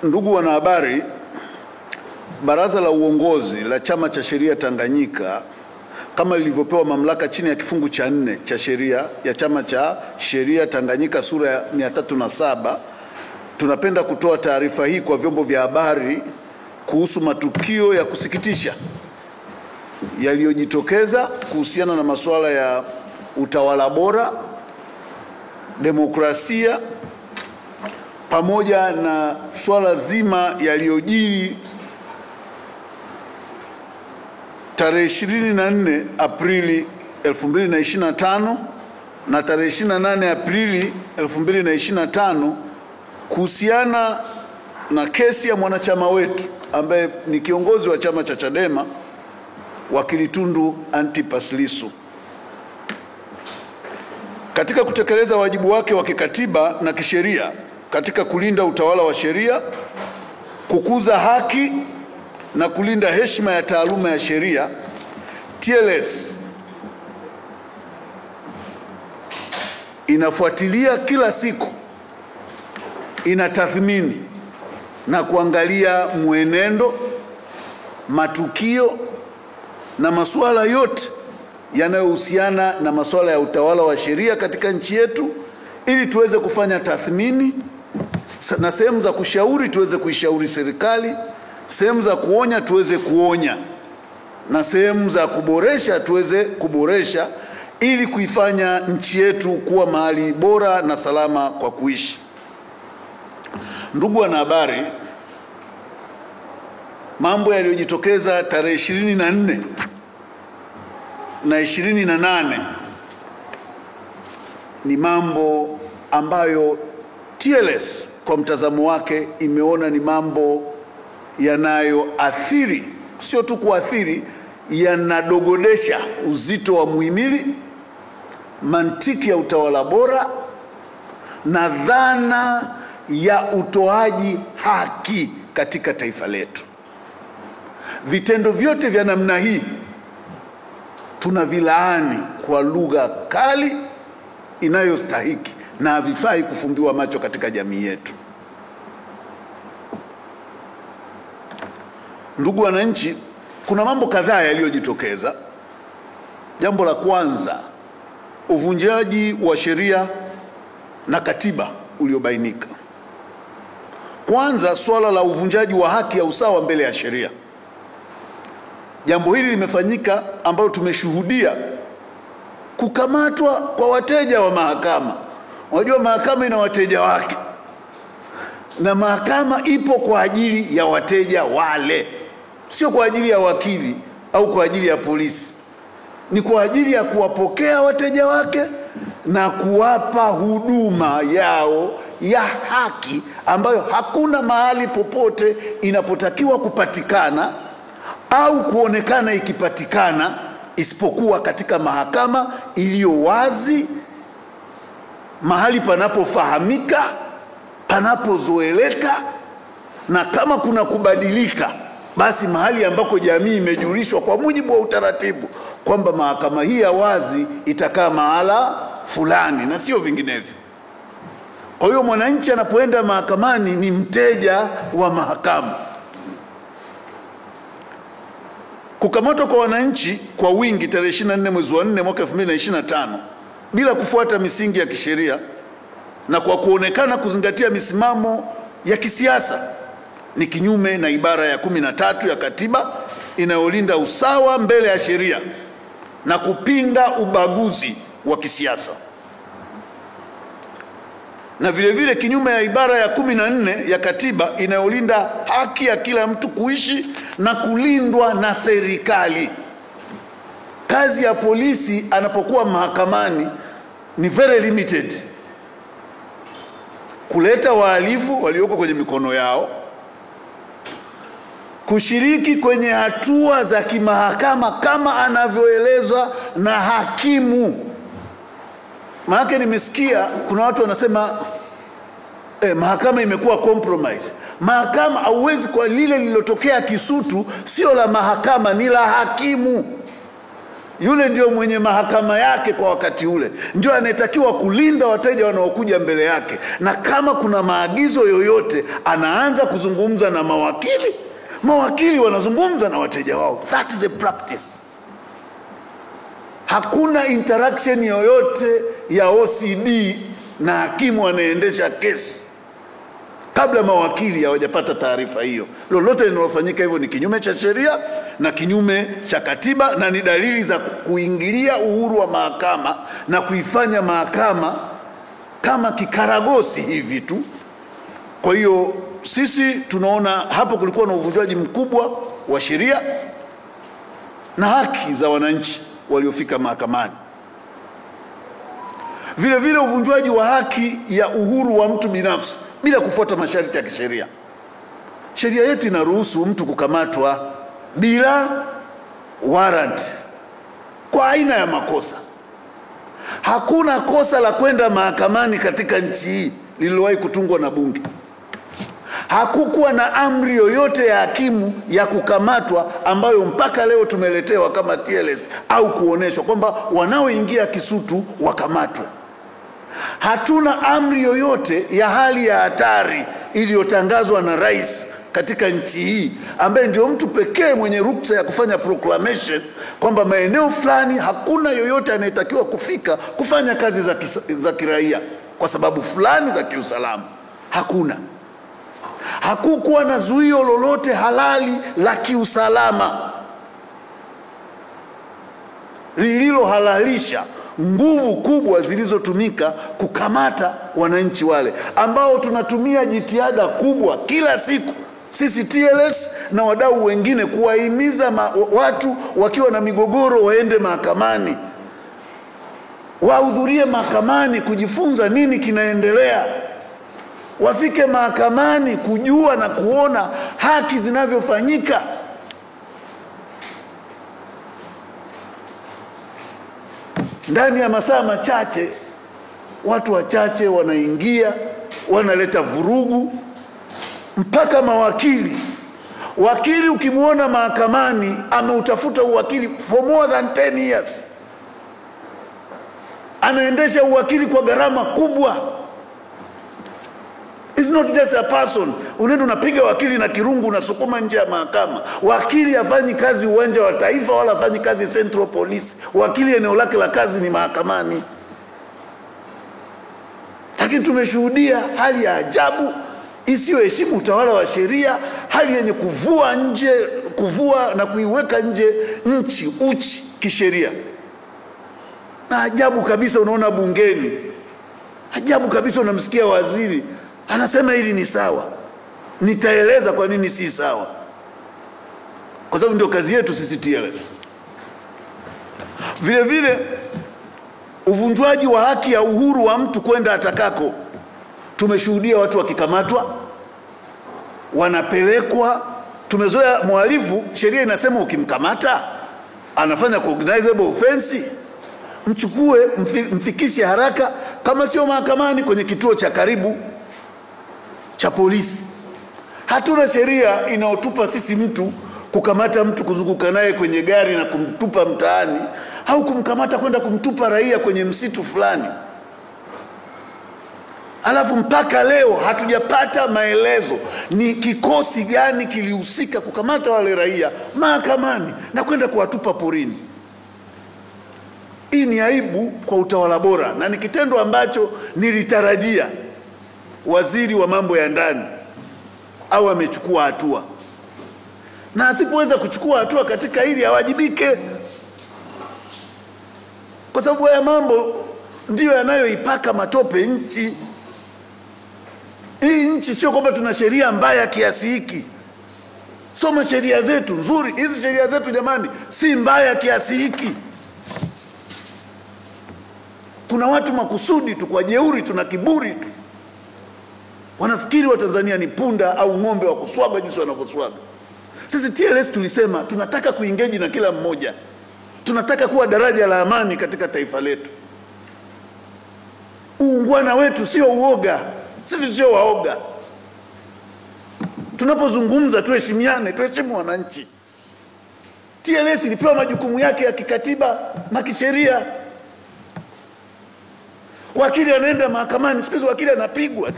Ndugu wanahabari, Baraza la Uongozi la Chama cha Sheria Tanganyika kama lilivyopewa mamlaka chini ya kifungu cha 4 cha sheria ya Chama cha Sheria Tanganyika sura ya 307, tunapenda kutoa taarifa hii kwa vyombo vya habari kuhusu matukio ya kusikitisha yaliyojitokeza kuhusiana na masuala ya utawala bora, demokrasia, pamoja na swala zima yaliyojiri tarehe 24 Aprili 2025 na tarehe 28 Aprili 2025 kuhusiana na kesi ya mwanachama wetu ambaye ni kiongozi wa chama cha Chadema, Wakili Tundu Antipas Lissu. Katika kutekeleza wajibu wake wa kikatiba na kisheria katika kulinda utawala wa sheria, kukuza haki na kulinda heshima ya taaluma ya sheria, TLS inafuatilia kila siku, inatathmini na kuangalia mwenendo, matukio na masuala yote yanayohusiana na masuala ya utawala wa sheria katika nchi yetu, ili tuweze kufanya tathmini na sehemu za kushauri tuweze kuishauri serikali, sehemu za kuonya tuweze kuonya, na sehemu za kuboresha tuweze kuboresha, ili kuifanya nchi yetu kuwa mahali bora na salama kwa kuishi. Ndugu wanahabari, mambo yaliyojitokeza tarehe 24 na 28 ni mambo ambayo TLS kwa mtazamo wake imeona ni mambo yanayoathiri, sio tu kuathiri, yanadogodesha uzito wa muhimili, mantiki ya utawala bora na dhana ya utoaji haki katika taifa letu. Vitendo vyote vya namna hii tunavilaani kwa lugha kali inayostahiki na havifai kufumbiwa macho katika jamii yetu. Ndugu wananchi, kuna mambo kadhaa yaliyojitokeza. Jambo la kwanza, uvunjaji wa sheria na katiba uliobainika. Kwanza, swala la uvunjaji wa haki ya usawa mbele ya sheria. Jambo hili limefanyika ambalo tumeshuhudia kukamatwa kwa wateja wa mahakama. Unajua mahakama ina wateja wake, na mahakama ipo kwa ajili ya wateja wale, sio kwa ajili ya wakili au kwa ajili ya polisi. Ni kwa ajili ya kuwapokea wateja wake na kuwapa huduma yao ya haki ambayo hakuna mahali popote inapotakiwa kupatikana au kuonekana ikipatikana isipokuwa katika mahakama iliyo wazi, mahali panapofahamika, panapozoeleka, na kama kuna kubadilika basi mahali ambako jamii imejulishwa kwa mujibu wa utaratibu kwamba mahakama hii ya wazi itakaa mahala fulani na sio vinginevyo. Kwa hiyo mwananchi anapoenda mahakamani ni mteja wa mahakama. Kukamatwa kwa wananchi kwa wingi tarehe 24 mwezi wa 4 mwaka 2025 bila kufuata misingi ya kisheria na kwa kuonekana kuzingatia misimamo ya kisiasa ni kinyume na ibara ya 13 ya katiba inayolinda usawa mbele ya sheria na kupinga ubaguzi wa kisiasa, na vile vile kinyume ya ibara ya 14 ya katiba inayolinda haki ya kila mtu kuishi na kulindwa na serikali. Kazi ya polisi anapokuwa mahakamani ni very limited: kuleta wahalifu walioko kwenye mikono yao, kushiriki kwenye hatua za kimahakama kama anavyoelezwa na hakimu. Maana nimesikia kuna watu wanasema mahakama imekuwa compromise. Mahakama hauwezi, kwa lile lililotokea Kisutu sio la mahakama, ni la hakimu. Yule ndio mwenye mahakama yake kwa wakati ule, ndio anayetakiwa kulinda wateja wanaokuja mbele yake, na kama kuna maagizo yoyote anaanza kuzungumza na mawakili, mawakili wanazungumza na wateja wao. That is a practice. Hakuna interaction yoyote ya OCD na hakimu anaendesha kesi kabla mawakili hawajapata taarifa hiyo. Lolote linalofanyika hivyo ni kinyume cha sheria na kinyume cha katiba, na ni dalili za kuingilia uhuru wa mahakama na kuifanya mahakama kama kikaragosi hivi tu. Kwa hiyo sisi tunaona hapo kulikuwa na uvunjwaji mkubwa wa sheria na haki za wananchi waliofika mahakamani. Vile vile uvunjwaji wa haki ya uhuru wa mtu binafsi bila kufuata masharti ya kisheria. Sheria yetu inaruhusu mtu kukamatwa bila warrant kwa aina ya makosa. Hakuna kosa la kwenda mahakamani katika nchi hii lililowahi kutungwa na bunge. Hakukuwa na amri yoyote ya hakimu ya kukamatwa ambayo mpaka leo tumeletewa kama TLS au kuoneshwa kwamba wanaoingia Kisutu wakamatwe. Hatuna amri yoyote ya hali ya hatari iliyotangazwa na rais katika nchi hii, ambaye ndio mtu pekee mwenye ruksa ya kufanya proclamation kwamba maeneo fulani hakuna yoyote anayetakiwa kufika kufanya kazi za kiraia kwa sababu fulani za kiusalama. Hakuna. Hakukuwa na zuio lolote halali la kiusalama lililohalalisha nguvu kubwa zilizotumika kukamata wananchi wale ambao tunatumia jitihada kubwa kila siku sisi TLS na wadau wengine kuwahimiza watu wakiwa na migogoro waende mahakamani, wahudhurie mahakamani kujifunza nini kinaendelea, wafike mahakamani kujua na kuona haki zinavyofanyika. Ndani ya masaa machache watu wachache wanaingia, wanaleta vurugu mpaka mawakili. Wakili ukimuona mahakamani ameutafuta uwakili for more than 10 years, anaendesha uwakili kwa gharama kubwa. It's not just a person. Unaenda unapiga wakili na kirungu unasukuma nje ya mahakama. Wakili hafanyi kazi uwanja wa Taifa wala hafanyi kazi Central Police. Wakili eneo lake la kazi ni mahakamani. Lakini tumeshuhudia hali ya ajabu isiyoheshimu utawala wa sheria, hali yenye kuvua na kuiweka nje nchi uchi kisheria. Na ajabu kabisa unaona bungeni, ajabu kabisa unamsikia waziri anasema hili ni sawa. Nitaeleza kwa nini si sawa, kwa sababu ndio kazi yetu sisi TLS. Vile vile uvunjwaji wa haki ya uhuru wa mtu kwenda atakako. Tumeshuhudia watu wakikamatwa wanapelekwa. Tumezoea mhalifu, sheria inasema ukimkamata anafanya cognizable offense, mchukue mfikishe haraka, kama sio mahakamani kwenye kituo cha karibu cha polisi. Hatuna sheria inayotupa sisi mtu kukamata mtu kuzunguka naye kwenye gari na kumtupa mtaani, au kumkamata kwenda kumtupa raia kwenye msitu fulani. Alafu mpaka leo hatujapata maelezo ni kikosi gani kilihusika kukamata wale raia mahakamani na kwenda kuwatupa porini. Hii ni aibu kwa utawala bora, na ni kitendo ambacho nilitarajia waziri wa mambo ya ndani au amechukua hatua, na asipoweza kuchukua hatua katika hili awajibike, kwa sababu haya mambo ndiyo yanayoipaka matope nchi. Hii nchi sio kwamba tuna sheria mbaya kiasi hiki. Soma sheria zetu nzuri. Hizi sheria zetu jamani si mbaya kiasi hiki. Kuna watu makusudi tu kwa jeuri, tuna kiburi tu, wanafikiri Watanzania ni punda au ng'ombe wa kuswaga jinsi wanavyoswaga. Sisi TLS tulisema tunataka kuengage na kila mmoja, tunataka kuwa daraja la amani katika taifa letu. Uungwana wetu sio uoga, sisi sio waoga. Tunapozungumza tuheshimiane, tuheshimu wananchi. TLS ilipewa majukumu yake ya kikatiba na kisheria. Wakili anaenda mahakamani, siku hizi wakili anapigwa.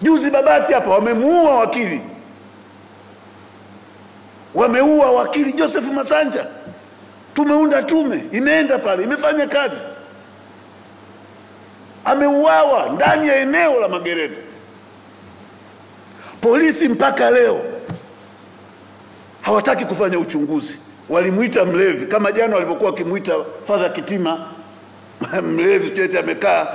Juzi Babati hapa wamemuua wakili. Wameua wakili Joseph Masanja. Tumeunda tume, imeenda pale, imefanya kazi. Ameuawa ndani ya eneo la magereza. Polisi mpaka leo hawataki kufanya uchunguzi. Walimuita mlevi kama jana walivyokuwa wakimuita Father Kitima mlevi, sio amekaa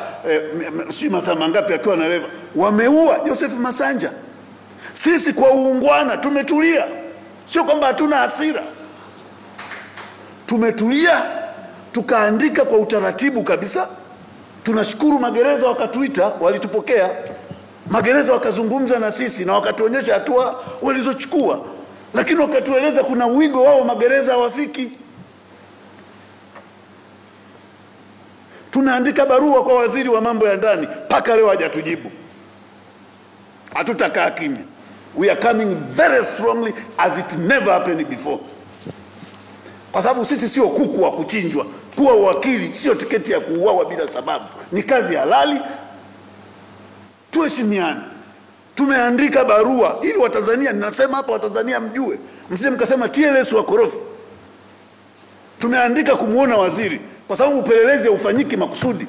si masaa mangapi akiwa na leva. Wameua Joseph Masanja. Sisi kwa uungwana tumetulia. Sio kwamba hatuna hasira. Tumetulia, tukaandika kwa utaratibu kabisa. Tunashukuru magereza wakatuita, walitupokea. Magereza wakazungumza na sisi na wakatuonyesha hatua walizochukua. Lakini wakatueleza kuna wigo wao magereza hawafiki. Tunaandika barua kwa waziri wa mambo ya ndani, mpaka leo hajatujibu. Hatutakaa kimya. We are coming very strongly as it never happened before. Kwa sababu sisi sio kuku wa kuchinjwa. Kuwa wakili sio tiketi ya kuuawa bila sababu. Ni kazi halali. Tuheshimiane. Tumeandika barua ili Watanzania, ninasema hapa Watanzania mjue, msije mkasema TLS wakorofi. Tumeandika kumuona waziri kwa sababu upelelezi haufanyiki makusudi.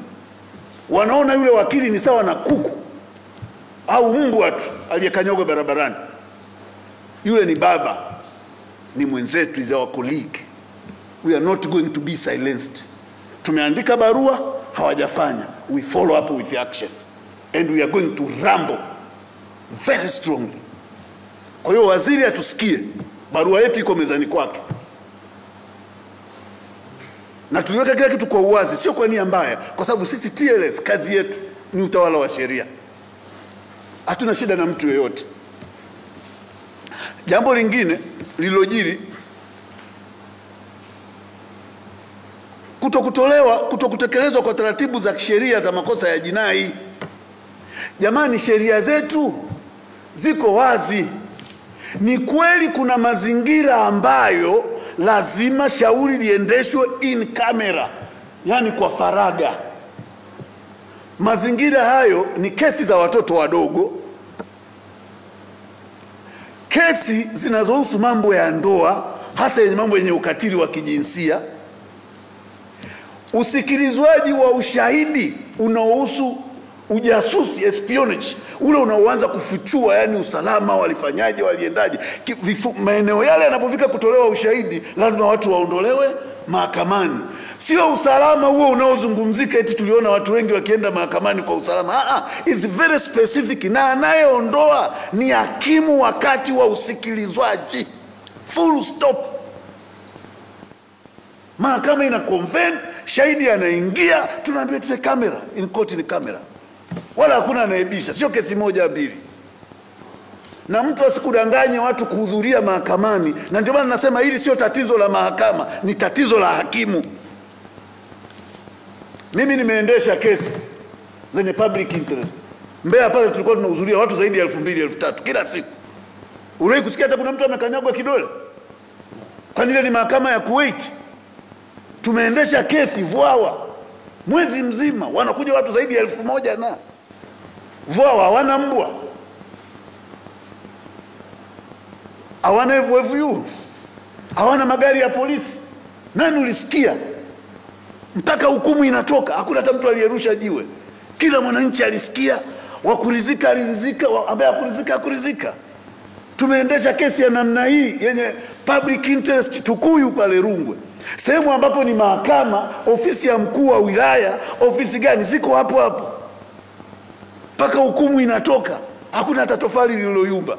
Wanaona yule wakili ni sawa na kuku au mbwa tu aliyekanyaga barabarani. Yule ni baba, ni mwenzetu, is our colleague. We are not going to be silenced. Tumeandika barua, hawajafanya. We follow up with action. And we are going to rumble very strongly. Kwa hiyo waziri atusikie, barua yetu iko mezani kwake. Na tuliweka kila kitu kwa uwazi, sio kwa nia mbaya, kwa sababu sisi TLS kazi yetu ni utawala wa sheria. Hatuna shida na mtu yeyote. Jambo lingine lililojiri, kutokutekelezwa kwa taratibu za kisheria za makosa ya jinai. Jamani, sheria zetu ziko wazi. Ni kweli kuna mazingira ambayo lazima shauri liendeshwe in camera, yani kwa faraga. Mazingira hayo ni kesi za watoto wadogo, kesi zinazohusu mambo ya ndoa, hasa yenye mambo yenye ukatili wa kijinsia, usikilizwaji wa ushahidi unaohusu ujasusi, espionage, ule unaoanza kufichua, yani usalama, walifanyaje, waliendaje. Maeneo yale yanapofika kutolewa ushahidi, lazima watu waondolewe mahakamani. Sio usalama huo unaozungumzika eti tuliona watu wengi wakienda mahakamani kwa usalama. Is very specific, na anayeondoa ni hakimu wakati wa usikilizwaji. Full stop. Mahakama ina convene, shahidi anaingia, tunaambia tuse kamera, in court ni kamera. Wala hakuna anaibisha, sio kesi moja mbili. Na mtu asikudanganye watu kuhudhuria mahakamani. Na ndio maana nasema hili sio tatizo la mahakama, ni tatizo la hakimu. Mimi nimeendesha kesi zenye public interest. Mbeya pale tulikuwa tunahudhuria watu zaidi ya 2000 3000 kila siku. Uliwahi kusikia hata kuna mtu amekanyagwa kidole? Kwani ile ni mahakama ya Kuwait? Tumeendesha kesi Vwawa mwezi mzima, wanakuja watu zaidi ya 1000 na Vwawa hawana mbwa, hawana FFU, hawana magari ya polisi. Nani ulisikia? Mpaka hukumu inatoka hakuna hata mtu aliyerusha jiwe. Kila mwananchi alisikia, wakurizika alirizika, ambaye hakurizika hakurizika. Tumeendesha kesi ya namna hii yenye public interest Tukuyu pale Rungwe, sehemu ambapo ni mahakama, ofisi ya mkuu wa wilaya, ofisi gani ziko hapo hapo. Mpaka hukumu inatoka hakuna hata tofali lililoyumba.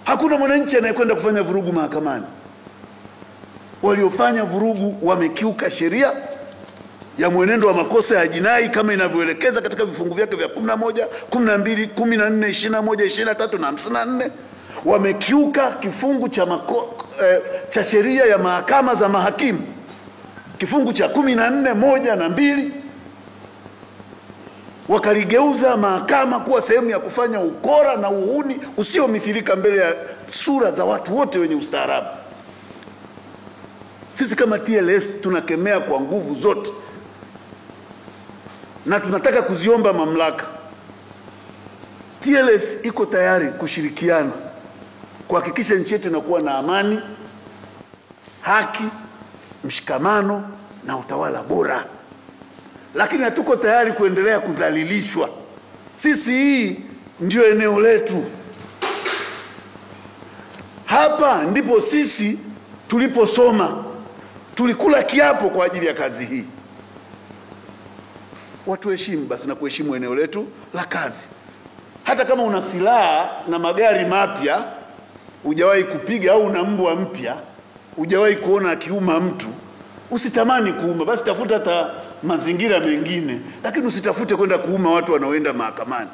Hakuna mwananchi anayekwenda kufanya vurugu mahakamani. Waliofanya vurugu wamekiuka sheria ya mwenendo wa makosa ya jinai kama inavyoelekeza katika vifungu vyake vya 11, 12, 14, 21, 23 na 54. Wamekiuka kifungu cha sheria ya mahakama za mahakimu, kifungu cha 14, 1 na 2. Wakaligeuza mahakama kuwa sehemu ya kufanya ukora na uhuni usiomithilika mbele ya sura za watu wote wenye ustaarabu. Sisi kama TLS tunakemea kwa nguvu zote, na tunataka kuziomba mamlaka. TLS iko tayari kushirikiana kuhakikisha nchi yetu inakuwa na amani, haki, mshikamano na utawala bora. Lakini hatuko tayari kuendelea kudhalilishwa. Sisi hii ndio eneo letu. Hapa ndipo sisi tuliposoma. Tulikula kiapo kwa ajili ya kazi hii. Watu heshimu basi na kuheshimu eneo letu la kazi. Hata kama una silaha na magari mapya, hujawahi kupiga, au una mbwa mpya, hujawahi kuona akiuma mtu, usitamani kuuma. Basi tafuta hata mazingira mengine, lakini usitafute kwenda kuuma watu wanaoenda mahakamani.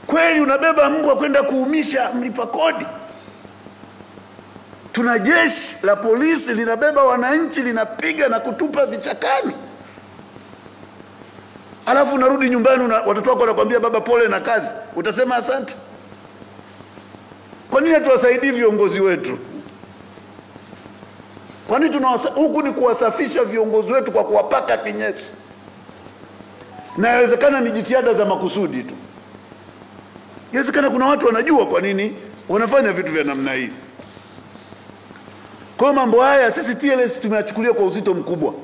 Kweli unabeba mbwa kwenda kuumisha mlipa kodi? Tuna jeshi la polisi linabeba wananchi, linapiga na kutupa vichakani. Alafu unarudi nyumbani, watoto wako wanakuambia baba pole na kazi. Utasema asante? Kwa nini hatuwasaidii viongozi wetu? Kwa nini huku ni kuwasafisha viongozi wetu kwa kuwapaka kinyesi? Na inawezekana ni jitihada za makusudi tu. Inawezekana kuna watu wanajua kwa nini wanafanya vitu vya namna hii. Kwa mambo haya sisi TLS tumeyachukulia kwa uzito mkubwa.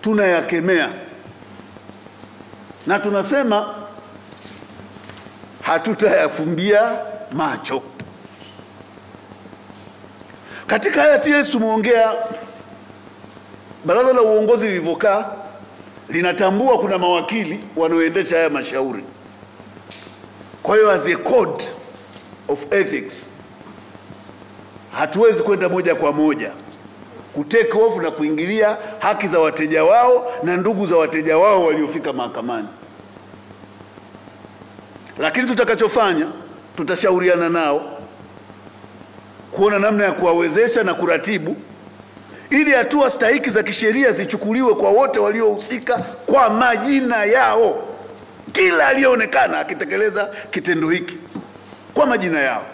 Tunayakemea. Na tunasema hatutayafumbia macho. Katika haya TLS tumeongea, baraza la uongozi lilivyokaa linatambua kuna mawakili wanaoendesha haya mashauri. Kwa hiyo as a code of ethics hatuwezi kwenda moja kwa moja kutake off na kuingilia haki za wateja wao na ndugu za wateja wao waliofika mahakamani. Lakini tutakachofanya, tutashauriana nao kuona namna ya kuwawezesha na kuratibu ili hatua stahiki za kisheria zichukuliwe kwa wote waliohusika kwa majina yao. Kila aliyeonekana akitekeleza kitendo hiki kwa majina yao.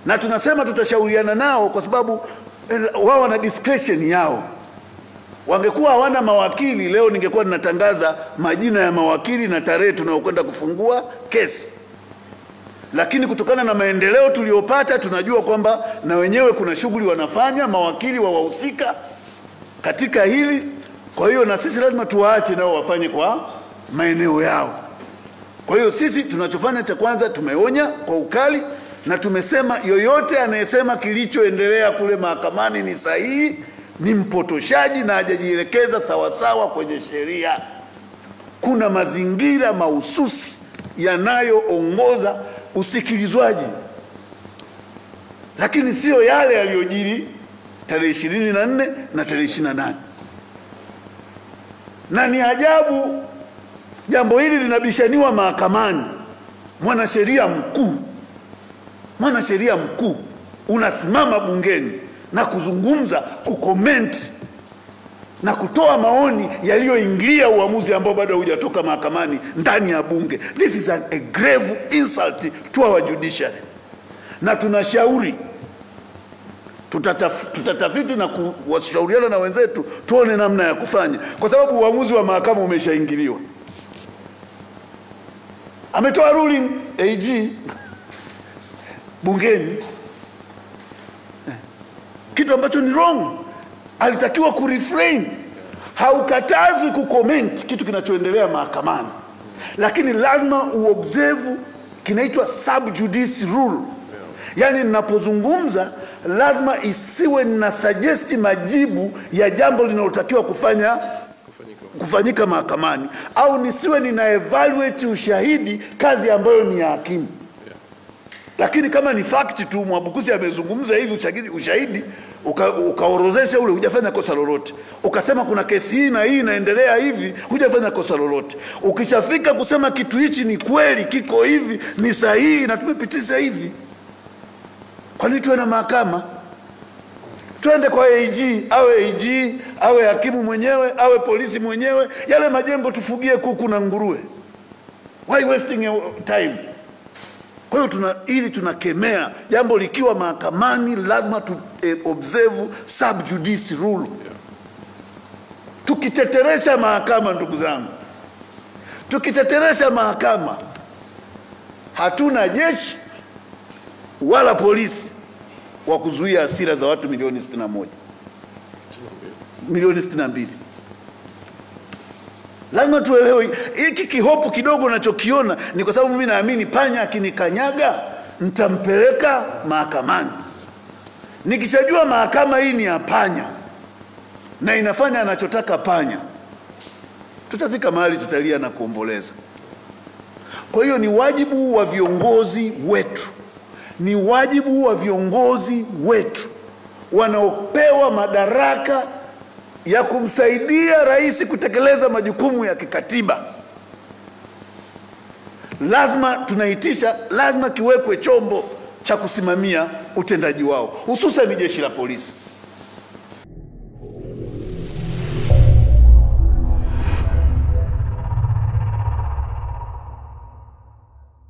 Na tunasema tutashauriana nao kwa sababu wao wana discretion yao. Wangekuwa hawana mawakili, leo ningekuwa ninatangaza majina ya mawakili na tarehe tunayokwenda kufungua kesi. Lakini kutokana na maendeleo tuliyopata, tunajua kwamba na wenyewe kuna shughuli wanafanya mawakili wa wahusika katika hili. Kwa hiyo na sisi lazima tuwaache nao wafanye kwa maeneo yao. Kwa hiyo sisi tunachofanya cha kwanza, tumeonya kwa ukali na tumesema yoyote anayesema kilichoendelea kule mahakamani ni sahihi ni mpotoshaji na hajajielekeza sawasawa kwenye sheria. Kuna mazingira mahususi yanayoongoza usikilizwaji, lakini sio yale yaliyojiri tarehe 24 na tarehe 28. Na ni ajabu jambo hili linabishaniwa mahakamani. Mwanasheria mkuu unasimama bungeni na kuzungumza, kucomment na kutoa maoni yaliyoingilia uamuzi ambao bado hujatoka mahakamani ndani ya bunge. This is a grave insult to our judiciary. Na tunashauri tutatafiti na kuwashauriana na wenzetu tuone namna ya kufanya, kwa sababu uamuzi wa mahakama umeshaingiliwa. Ametoa ruling AG bungeni, kitu ambacho ni wrong. Alitakiwa kurefrain. Haukatazwi kucomment kitu kinachoendelea mahakamani, lakini lazima uobserve kinaitwa sub judice rule. Yani ninapozungumza lazima isiwe na suggest majibu ya jambo linalotakiwa kufanyika mahakamani, au nisiwe nina evaluate ushahidi, kazi ambayo ni ya hakimu. Lakini kama ni fact tu, Mwabukusi amezungumza hivi ushahidi, ukaorozesha ule, hujafanya kosa lolote. Ukasema kuna kesi hii na hii inaendelea hivi, hujafanya kosa lolote. Ukishafika kusema kitu hichi ni kweli, kiko hivi, ni sahihi na tumepitisha hivi, kwa nini tuwe na mahakama? Twende kwa AG, awe hakimu mwenyewe, awe polisi mwenyewe. Yale majengo tufugie kuku na nguruwe. Why wasting your time? Kwa hiyo ili tunakemea jambo likiwa mahakamani, lazima tu observe sub judice rule. Tukiteteresha mahakama, ndugu zangu, tukiteteresha mahakama, hatuna jeshi wala polisi wa kuzuia hasira za watu milioni 61, milioni 62. Lazima tuelewe hiki kihopu kidogo nachokiona ni kwa sababu mimi naamini panya akinikanyaga nitampeleka mahakamani. Nikishajua mahakama hii ni ya panya na inafanya anachotaka panya, tutafika mahali tutalia na kuomboleza. Kwa hiyo ni wajibu wa viongozi wetu, ni wajibu wa viongozi wetu wanaopewa madaraka ya kumsaidia rais kutekeleza majukumu ya kikatiba. Lazima kiwekwe chombo cha kusimamia utendaji wao, hususan jeshi la polisi.